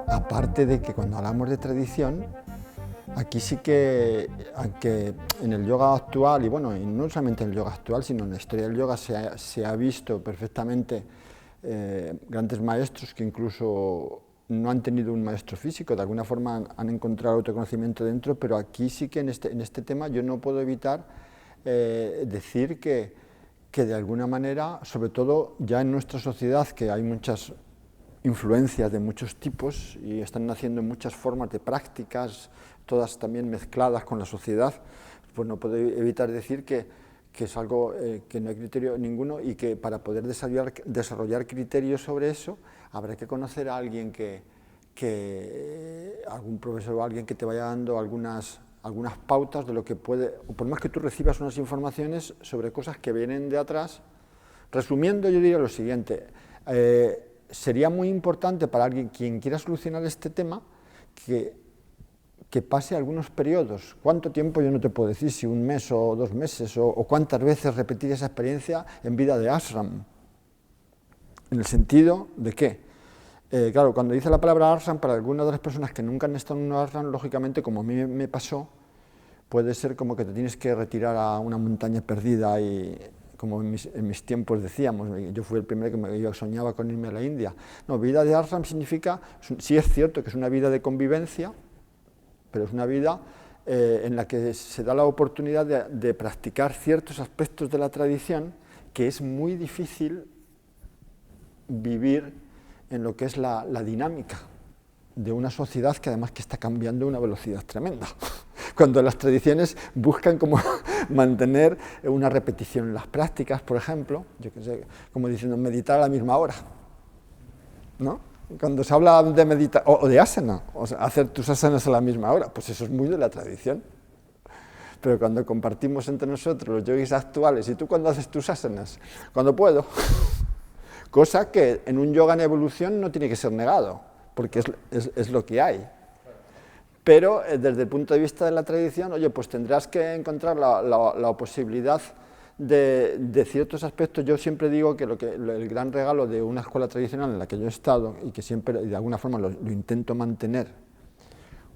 Aparte de que cuando hablamos de tradición, aquí sí que, aunque en el yoga actual, y bueno, y no solamente en el yoga actual, sino en la historia del yoga se ha visto perfectamente grandes maestros que incluso no han tenido un maestro físico, de alguna forma han encontrado autoconocimiento dentro, pero aquí sí que en este tema yo no puedo evitar decir que de alguna manera, sobre todo ya en nuestra sociedad, que hay muchas influencias de muchos tipos y están naciendo muchas formas de prácticas, todas también mezcladas con la sociedad, pues no puedo evitar decir que es algo que no hay criterio ninguno y que para poder desarrollar criterios sobre eso habrá que conocer a alguien algún profesor o alguien que te vaya dando algunas pautas de lo que puede, o por más que tú recibas unas informaciones sobre cosas que vienen de atrás. Resumiendo, yo diría lo siguiente, sería muy importante para alguien quien quiera solucionar este tema que pase algunos periodos. ¿Cuánto tiempo? Yo no te puedo decir, si un mes o 2 meses, o cuántas veces repetir esa experiencia en vida de ashram. En el sentido de que, claro, cuando dice la palabra ashram, para algunas de las personas que nunca han estado en un ashram, lógicamente, como a mí me pasó, puede ser como que te tienes que retirar a una montaña perdida y, como en mis tiempos decíamos, yo fui el primero que yo soñaba con irme a la India. No, vida de ashram significa, sí es cierto que es una vida de convivencia, pero es una vida en la que se da la oportunidad de practicar ciertos aspectos de la tradición que es muy difícil vivir en lo que es la dinámica de una sociedad que además que está cambiando a una velocidad tremenda. Cuando las tradiciones buscan como mantener una repetición en las prácticas, por ejemplo, yo qué sé, como diciendo meditar a la misma hora, ¿no? Cuando se habla de meditar, o de asana, o sea, hacer tus asanas a la misma hora, pues eso es muy de la tradición. Pero cuando compartimos entre nosotros los yogis actuales, ¿y tú cuándo haces tus asanas? Cuando puedo. Cosa que en un yoga en evolución no tiene que ser negado, porque es lo que hay. Pero desde el punto de vista de la tradición, oye, pues tendrás que encontrar la posibilidad de ciertos aspectos. Yo siempre digo que el gran regalo de una escuela tradicional en la que yo he estado y que siempre de alguna forma lo intento mantener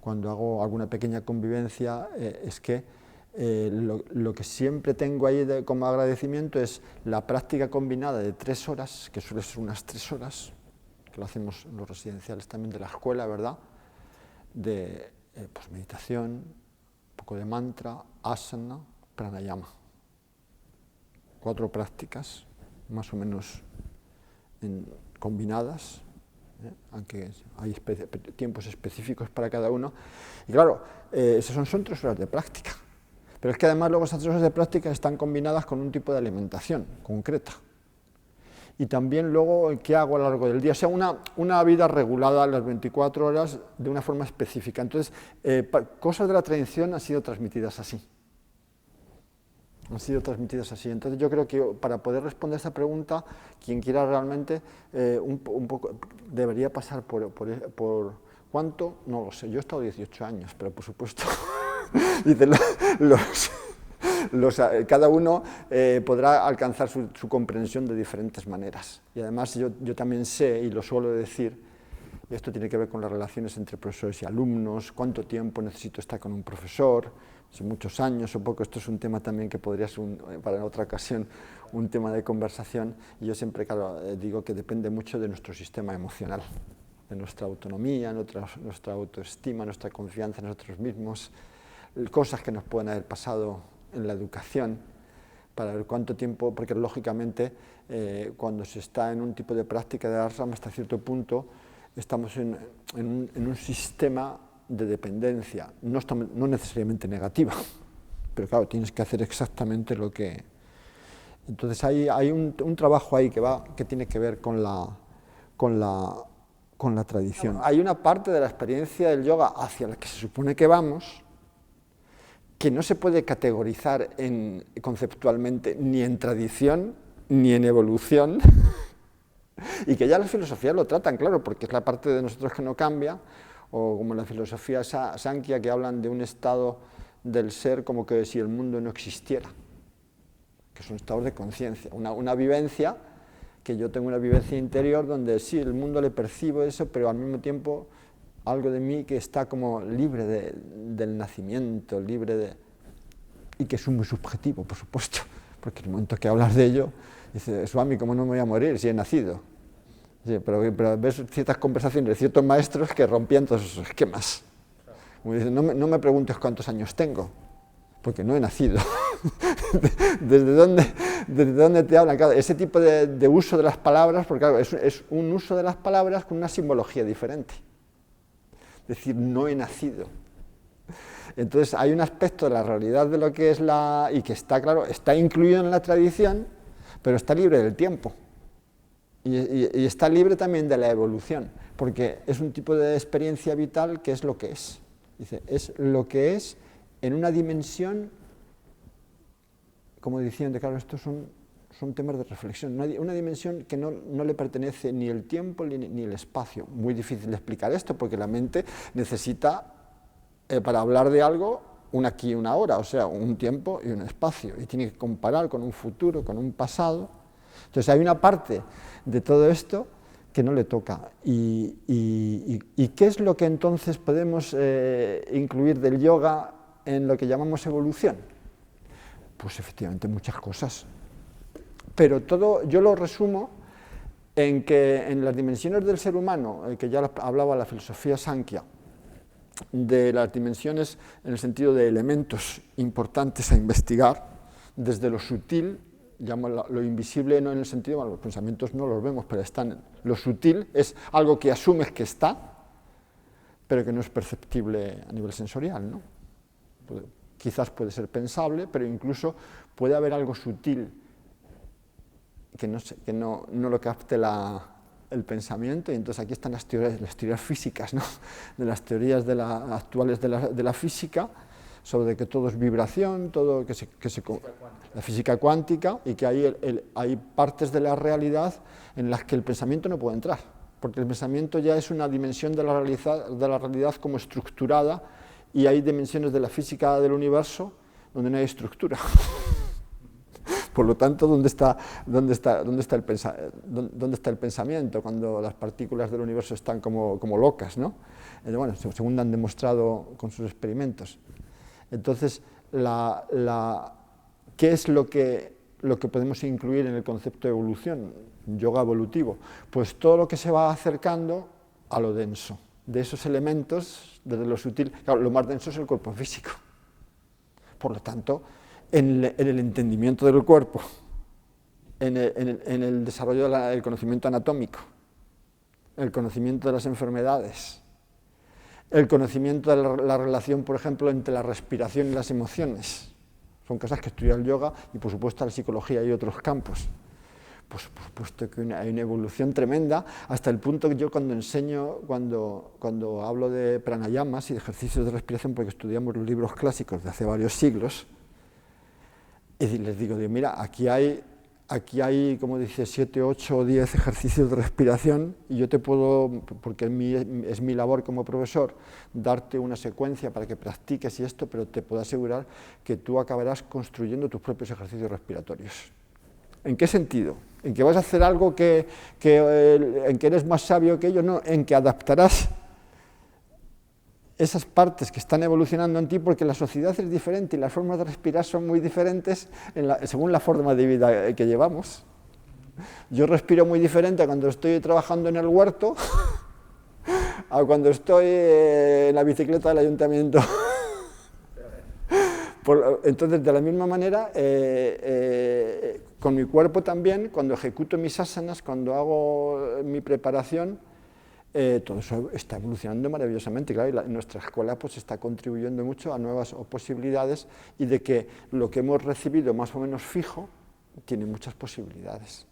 cuando hago alguna pequeña convivencia, es que lo que siempre tengo ahí como agradecimiento es la práctica combinada de 3 horas, que suele ser unas 3 horas, que lo hacemos en los residenciales también de la escuela, ¿verdad?, de pues meditación, un poco de mantra, asana, pranayama. 4 prácticas, más o menos combinadas, aunque hay tiempos específicos para cada uno. Y claro, esas son 3 horas de práctica. Pero es que además luego esas 3 horas de práctica están combinadas con un tipo de alimentación concreta. Y también luego, ¿qué hago a lo largo del día? O sea, una vida regulada a las 24 horas de una forma específica. Entonces, cosas de la tradición han sido transmitidas así. Entonces yo creo que para poder responder a esta pregunta, quien quiera realmente, un poco debería pasar por ¿cuánto? No lo sé, yo he estado 18 años, pero por supuesto, dice, cada uno podrá alcanzar su comprensión de diferentes maneras. Y además yo también sé, y lo suelo decir, y esto tiene que ver con las relaciones entre profesores y alumnos, cuánto tiempo necesito estar con un profesor, si muchos años o poco. Esto es un tema también que podría ser, para otra ocasión, un tema de conversación. Y yo siempre, claro, digo que depende mucho de nuestro sistema emocional, de nuestra autonomía, nuestra autoestima, nuestra confianza en nosotros mismos, cosas que nos pueden haber pasado en la educación, para ver cuánto tiempo, porque lógicamente cuando se está en un tipo de práctica de ashram, hasta cierto punto, estamos en un sistema de dependencia, no necesariamente negativa, pero claro, tienes que hacer exactamente lo que... Entonces hay un trabajo ahí que tiene que ver con la tradición. Hay una parte de la experiencia del yoga hacia la que se supone que vamos, que no se puede categorizar conceptualmente ni en tradición ni en evolución, y que ya las filosofías lo tratan, claro, porque es la parte de nosotros que no cambia, o como la filosofía Sankhya, que hablan de un estado del ser como que si el mundo no existiera, que son estados de conciencia, una vivencia, que yo tengo una vivencia interior donde sí, el mundo le percibo eso, pero al mismo tiempo algo de mí que está como libre del nacimiento, y que es muy subjetivo, por supuesto, porque en el momento que hablas de ello, dices, Swami, ¿cómo no me voy a morir si he nacido? Sí, pero ves ciertas conversaciones de ciertos maestros que rompían todos esos esquemas. Como dicen, no me preguntes cuántos años tengo, porque no he nacido. ¿Desde dónde te hablan? Claro, ese tipo de uso de las palabras, porque claro, es un uso de las palabras con una simbología diferente. Es decir, no he nacido. Entonces hay un aspecto de la realidad de lo que es y que está, claro, está incluido en la tradición, pero está libre del tiempo. Y está libre también de la evolución, porque es un tipo de experiencia vital que es lo que es. Dice, es lo que es en una dimensión, como diciendo, claro, estos son temas de reflexión, una dimensión que no le pertenece ni el tiempo ni el espacio. Muy difícil de explicar esto, porque la mente necesita, para hablar de algo, un aquí y una ahora, o sea, un tiempo y un espacio, y tiene que comparar con un futuro, con un pasado. Entonces hay una parte de todo esto que no le toca. ¿Y qué es lo que entonces podemos incluir del yoga en lo que llamamos evolución? Pues efectivamente muchas cosas. Pero todo yo lo resumo en que en las dimensiones del ser humano, que ya hablaba la filosofía Sankhya, de las dimensiones en el sentido de elementos importantes a investigar, desde lo sutil, llamo lo invisible, no en el sentido, bueno, los pensamientos no los vemos, pero están. Lo sutil es algo que asumes que está, pero que no es perceptible a nivel sensorial, ¿no? Quizás puede ser pensable, pero incluso puede haber algo sutil que no lo capte el pensamiento, y entonces aquí están las teorías físicas, ¿no? De las teorías actuales de la física, sobre que todo es vibración, todo la física cuántica, y que hay partes de la realidad en las que el pensamiento no puede entrar, porque el pensamiento ya es una dimensión de la realidad como estructurada, y hay dimensiones de la física del universo donde no hay estructura. Por lo tanto, ¿dónde está el pensamiento cuando las partículas del universo están como locas, ¿no? Bueno, según han demostrado con sus experimentos. Entonces, ¿qué es lo que podemos incluir en el concepto de evolución, yoga evolutivo? Pues todo lo que se va acercando a lo denso, de esos elementos, desde lo sutil. Claro, lo más denso es el cuerpo físico. Por lo tanto, en el entendimiento del cuerpo, en el desarrollo del conocimiento anatómico, el conocimiento de las enfermedades, el conocimiento de la relación, por ejemplo, entre la respiración y las emociones. Son cosas que estudia el yoga y, por supuesto, la psicología y otros campos. Pues, por supuesto que hay una evolución tremenda, hasta el punto que yo cuando enseño, cuando hablo de pranayamas y de ejercicios de respiración, porque estudiamos los libros clásicos de hace varios siglos, y les digo, mira, aquí hay, como dice, 7, 8 o 10 ejercicios de respiración, y yo te puedo, porque es mi labor como profesor, darte una secuencia para que practiques y esto, pero te puedo asegurar que tú acabarás construyendo tus propios ejercicios respiratorios. ¿En qué sentido? ¿En que vas a hacer algo en que eres más sabio que ellos? No, en que adaptarás esas partes que están evolucionando en ti, porque la sociedad es diferente y las formas de respirar son muy diferentes según la forma de vida que llevamos. Yo respiro muy diferente cuando estoy trabajando en el huerto a cuando estoy en la bicicleta del ayuntamiento. Entonces, de la misma manera, con mi cuerpo también, cuando ejecuto mis asanas, cuando hago mi preparación, todo eso está evolucionando maravillosamente, claro, y nuestra escuela pues está contribuyendo mucho a nuevas posibilidades, y de que lo que hemos recibido más o menos fijo tiene muchas posibilidades.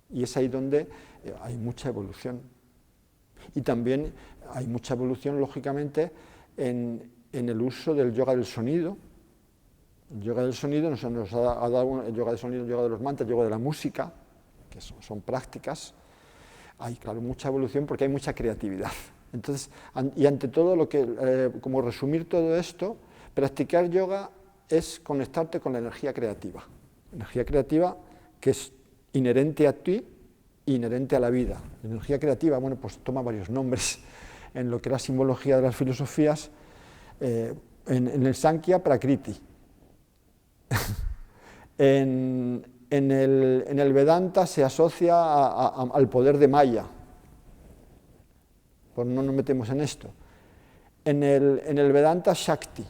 Y es ahí donde hay mucha evolución. Y también hay mucha evolución, lógicamente, en el uso del yoga del sonido. El yoga del sonido nos ha dado el yoga del sonido, el yoga de los mantras, el yoga de la música, que son prácticas. Hay, claro, mucha evolución porque hay mucha creatividad. Entonces, y ante todo, como resumir todo esto, practicar yoga es conectarte con la energía creativa. Energía creativa que es inherente a ti, inherente a la vida. La energía creativa, bueno, pues toma varios nombres en lo que es la simbología de las filosofías, en el Sankhya, Prakriti. en el Vedanta se asocia al poder de Maya, pues no nos metemos en esto. En el Vedanta, Shakti,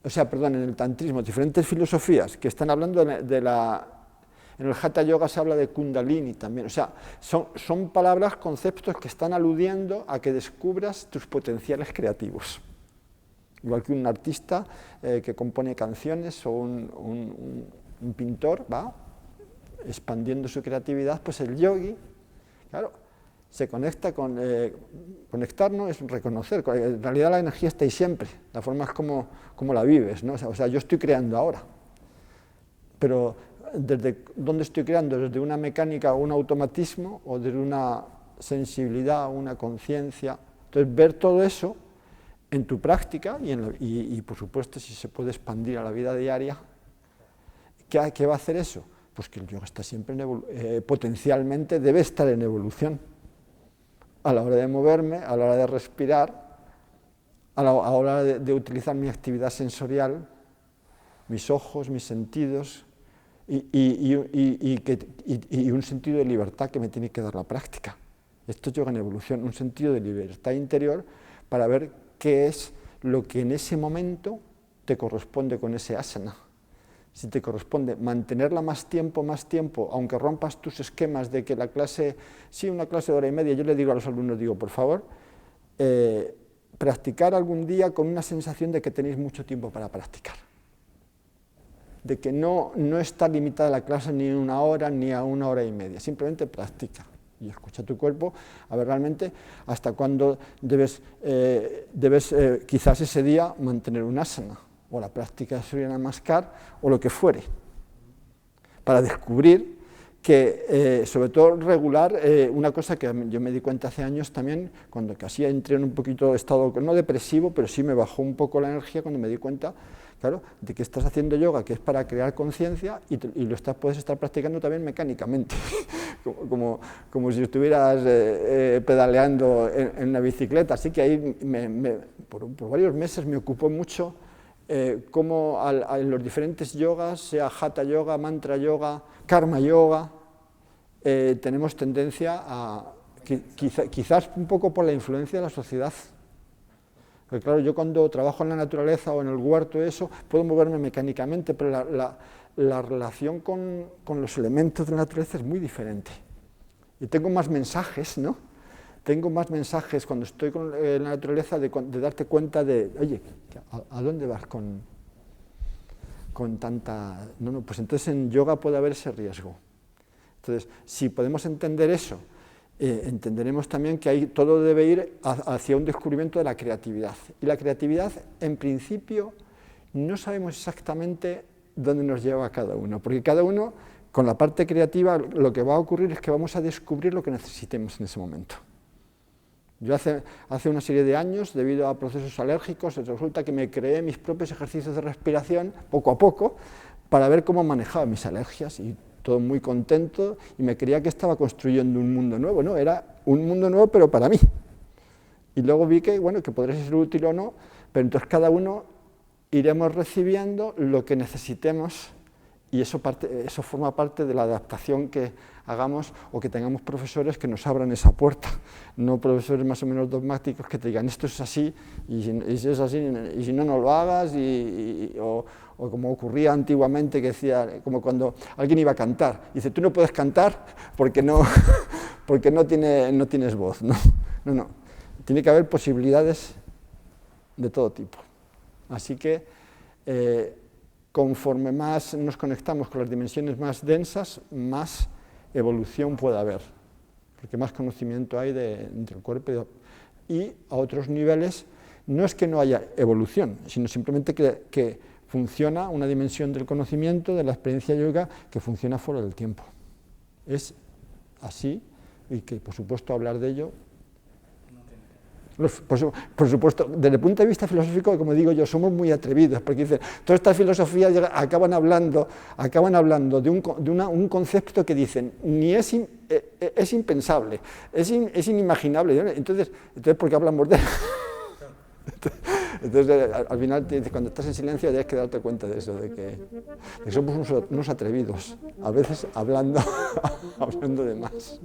en el tantrismo, diferentes filosofías que están hablando en el Hatha Yoga se habla de Kundalini también, o sea, son palabras, conceptos que están aludiendo a que descubras tus potenciales creativos. Igual que un artista que compone canciones o un pintor va expandiendo su creatividad, pues el yogi, claro, se conecta con... conectarnos es reconocer, en realidad la energía está ahí siempre, la forma es como la vives, ¿no? O sea, yo estoy creando ahora, pero ¿desde dónde estoy creando? ¿Desde una mecánica o un automatismo o desde una sensibilidad, una conciencia? Entonces, ver todo eso en tu práctica y por supuesto, si se puede expandir a la vida diaria, ¿qué va a hacer eso? Pues que el yoga está siempre potencialmente debe estar en evolución. A la hora de moverme, a la hora de respirar, a la hora de utilizar mi actividad sensorial, mis ojos, mis sentidos, y un sentido de libertad que me tiene que dar la práctica. Esto es yoga en evolución, un sentido de libertad interior para ver qué es lo que en ese momento te corresponde con ese asana. Si te corresponde mantenerla más tiempo, aunque rompas tus esquemas de que la clase, sí, una clase de hora y media, yo le digo a los alumnos, por favor, practicar algún día con una sensación de que tenéis mucho tiempo para practicar. De que no está limitada la clase ni a 1 hora ni a 1 hora y media, simplemente practica y escucha tu cuerpo a ver realmente hasta cuándo debes quizás ese día mantener un asana o la práctica de Surya Namaskar o lo que fuere, para descubrir que, sobre todo regular, una cosa que yo me di cuenta hace años también, cuando casi entré en un poquito de estado, no depresivo, pero sí me bajó un poco la energía cuando me di cuenta, claro, de que estás haciendo yoga, que es para crear conciencia, y puedes estar practicando también mecánicamente, como si estuvieras pedaleando en una bicicleta. Así que ahí, por varios meses me ocupó mucho cómo en los diferentes yogas, sea Hatha Yoga, Mantra Yoga, Karma Yoga, tenemos tendencia a, quizás un poco por la influencia de la sociedad. Porque claro, yo cuando trabajo en la naturaleza o en el huerto, eso, puedo moverme mecánicamente, pero la relación con los elementos de la naturaleza es muy diferente. Y tengo más mensajes, ¿no? Tengo más mensajes cuando estoy con la naturaleza de darte cuenta de, oye, ¿a dónde vas con tanta...? No, pues entonces en yoga puede haber ese riesgo. Entonces, si podemos entender eso, entenderemos también que todo debe ir hacia un descubrimiento de la creatividad. Y la creatividad, en principio, no sabemos exactamente dónde nos lleva cada uno, porque cada uno, con la parte creativa, lo que va a ocurrir es que vamos a descubrir lo que necesitemos en ese momento. Yo hace una serie de años, debido a procesos alérgicos, resulta que me creé mis propios ejercicios de respiración, poco a poco, para ver cómo manejaba mis alergias, y todo muy contento, y me creía que estaba construyendo un mundo nuevo. No, era un mundo nuevo, pero para mí. Y luego vi que, bueno, que podría ser útil o no, pero entonces cada uno iremos recibiendo lo que necesitemos, y eso forma parte de la adaptación que hagamos, o que tengamos profesores que nos abran esa puerta, no profesores más o menos dogmáticos que te digan esto es así, y si es así, y si no, no lo hagas, o como ocurría antiguamente, que decía, como cuando alguien iba a cantar, dice, tú no puedes cantar porque no tienes voz, no, tiene que haber posibilidades de todo tipo. Así que, conforme más nos conectamos con las dimensiones más densas, más evolución puede haber, porque más conocimiento hay entre el cuerpo y a otros niveles. No es que no haya evolución, sino simplemente que funciona una dimensión del conocimiento, de la experiencia yoga, que funciona fuera del tiempo. Es así, y que por supuesto hablar de ello Por supuesto, desde el punto de vista filosófico, como digo yo, somos muy atrevidos, porque dicen, todas estas filosofías acaban hablando de un concepto que dicen, ni es impensable, es inimaginable. Entonces, ¿por qué hablamos de él? Entonces, al final, cuando estás en silencio, tienes que darte cuenta de eso, de que somos unos atrevidos, a veces hablando de más.